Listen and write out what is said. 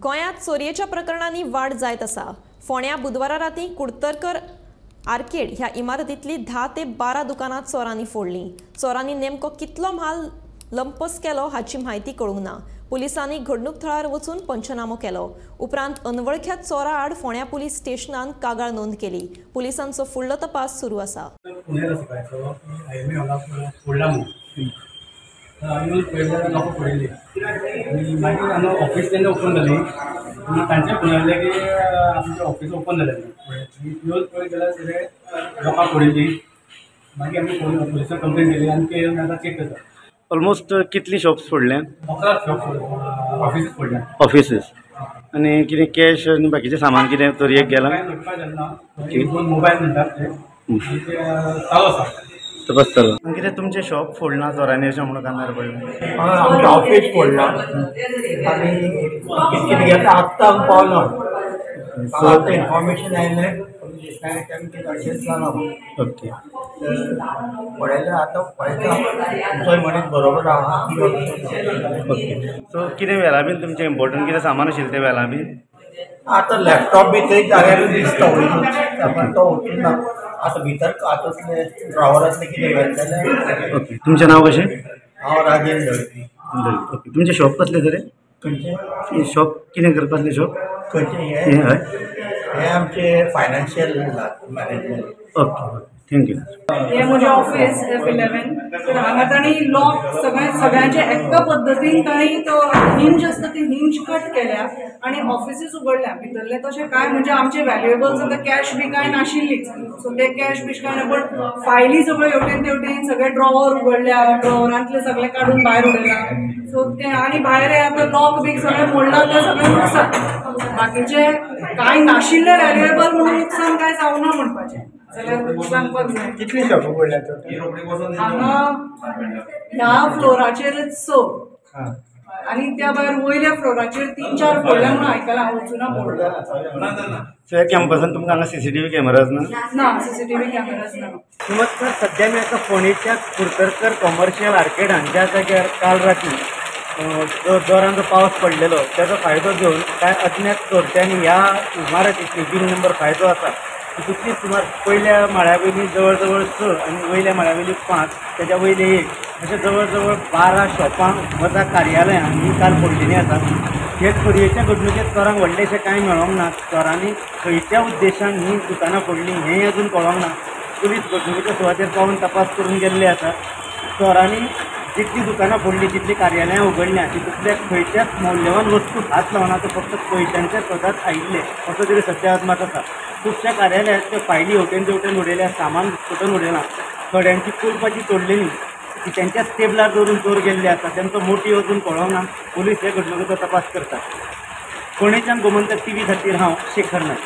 गोंयांत चोरयेच्या प्रकरणांनी वाड जायत आसा। फोंड्या बुधवारा राती कुडतरकर आर्केड ह्या इमारतींतली 10 ते 12 दुकानां चोरांनी फोडलीं। चोरांनी नेमको कितलो म्हाल लंपस केलो हाची म्हायती कळूंक ना। पुलिसांनी घडणूक थळार वचून पंचनामो केलो। उपरांत अनवळख्या चोरा आड फोंड्या पुलीस स्टेशनान कागाळ नोंद केली। पुलिसांचो फुडलो तपास सुरू आसा। ऑफिस तेन्ना ओपन जाली तांचे फोन आयले की आमचें ऑफिस ओपन जालें येवन पळयत जाल्यार सगळे लोकां फोडिल्लीं। मागीर आमी पुलिसांक कंप्लेन केली आनी ते येवन आतां चेक करता। ऑलमोस्ट कितली शॉप्स फोडल्या? 11 शॉप्स ऑफिसीस फोडल्या। ऑफिसीस आनी कितें कॅश आनी बाकीचें सामान कितें चोरयेक गेलां? दोन मोबायल म्हणटात ते चालू आसा तपास चालू। आनी कितें तुमचें शॉप फोडलां चोरांनी अशें म्हणून कानार पडलें? आमचें ऑफिस फोडलां आनी कितें घेता आत्तां पावलो। आतां इन्फॉर्मेशन आयलें पुलीस स्टेशनार अशेंच जालां। ओके पळयलें आतां पळयता तुमचोय मनीस बरोबर आहा। ओके सो कितें व्हेला बीन तुमचें इम्पोर्टंट कितें सामान आशिल्लें तें व्हेला बीन? आतां लॅपटॉप बी थंय जाग्यार दिसता वयरून तो वचून ना। आतां भितर हातूंतले ड्रॉवरांतलें कितें व्हेलें। ओके तुमचें नांव कशें? हांव राजेंद्र दळवी। ओके तुमचें शॉप कसलें तर? खंयचें शॉप कितें करपाचलें शॉप? खंयचें हें हय हें आमचें फायनान्शियल मॅनेजमेंट। Okay thank you. हे म्हजें ऑफिस F11 तर हांगा तांणी लॉक सगळ्यांचे एक्का पद्दतीन तांणी तो हिंज आसता ती हिंज कट केल्या आनी ऑफिसीस उगडल्या। भितरले तशें कांय म्हणजे आमचे व्हॅल्युएबल्स आतां कॅश बी कांय नाशिल्लीच सो ते कॅश बीश कांय ना पण फायली सगळ्यो हेवटेन तेवटेन सगळे ड्रॉवर उगडल्या ड्रॉवरांतले सगळे काडून भायर उडयला सो ते आनी भायर आतां लॉक बी सगळें मोडला ते सगळें नुकसान। बाकीचे कांय नाशिल्ले व्हॅल्युएबल म्हणून नुकसान कांय जावना म्हणपाचें जाल्यार सांगपाक जाय। कितली शॉप उगडल्या हांगा ह्या फ्लोराचेरच 6 आनी त्या भायर वयल्या फ्लोराचेर 3-4 फोडल्या म्हणून आयकलां हांव वचूना पळोवंक। सो ह्या कॅम्पसांत तुमकां हांगा CCTV कॅमेराज ना? ना CCTV कॅमेराज ना। तर सध्या मी आता फोंडेच्या कुडतरकर कॉमर्शियल आर्केड हांच्या जाग्यार काल राती जो जोरांचो पावस पडलेलो त्याचा फायदो घेवन कांय अज्ञात चोरट्यांनी ह्या इमारतीची बिल नंबर 5 जो आसा तितूंतली सुमार पयल्या माळ्या वयली जवळ जवळ 6 आनी वयल्या माळ्या वयली 5 त्याच्या वयले 1 अशें जवळ जवळ 12 शॉपां वता कार्यालयां ही काल फोडलेलीं आसात। हे चोरयेच्या घडणुकेंत चोरांक व्हडलेशें कांय मेळोंक ना। चोरांनी खंयच्या उद्देशान ही दुकानां फोडलीं हेंय अजून कळोंक ना। पुलीस घडणुकेच्या सुवातेर पावून तपास करून गेल्ले आसा। चोरांनी जितली दुकानां फोडलीं जितली कार्यालयां उगडल्यां तितूंतल्या खंयच्याच मौल्यवान वस्तूक हात लावना ते फक्त पयशांच्या सोदात आयिल्ले असो तरी सत्यात मात आसा। खुबश्या कार्यालयांत फायली हेवटेन तेवटेन उडयल्या सामान फुटून उडयलां। थोड्यांची कुलपाची तोडलेली ती त्यांच्याच टेबलार दवरून चोर गेल्ले आसा तेंचो मोटीव अजून कळोंक ना। पुलीस हे घडणुकेचो तपास करतात। फोंडेच्यान गोमंतक TV खातीर हांव शेखर नायक।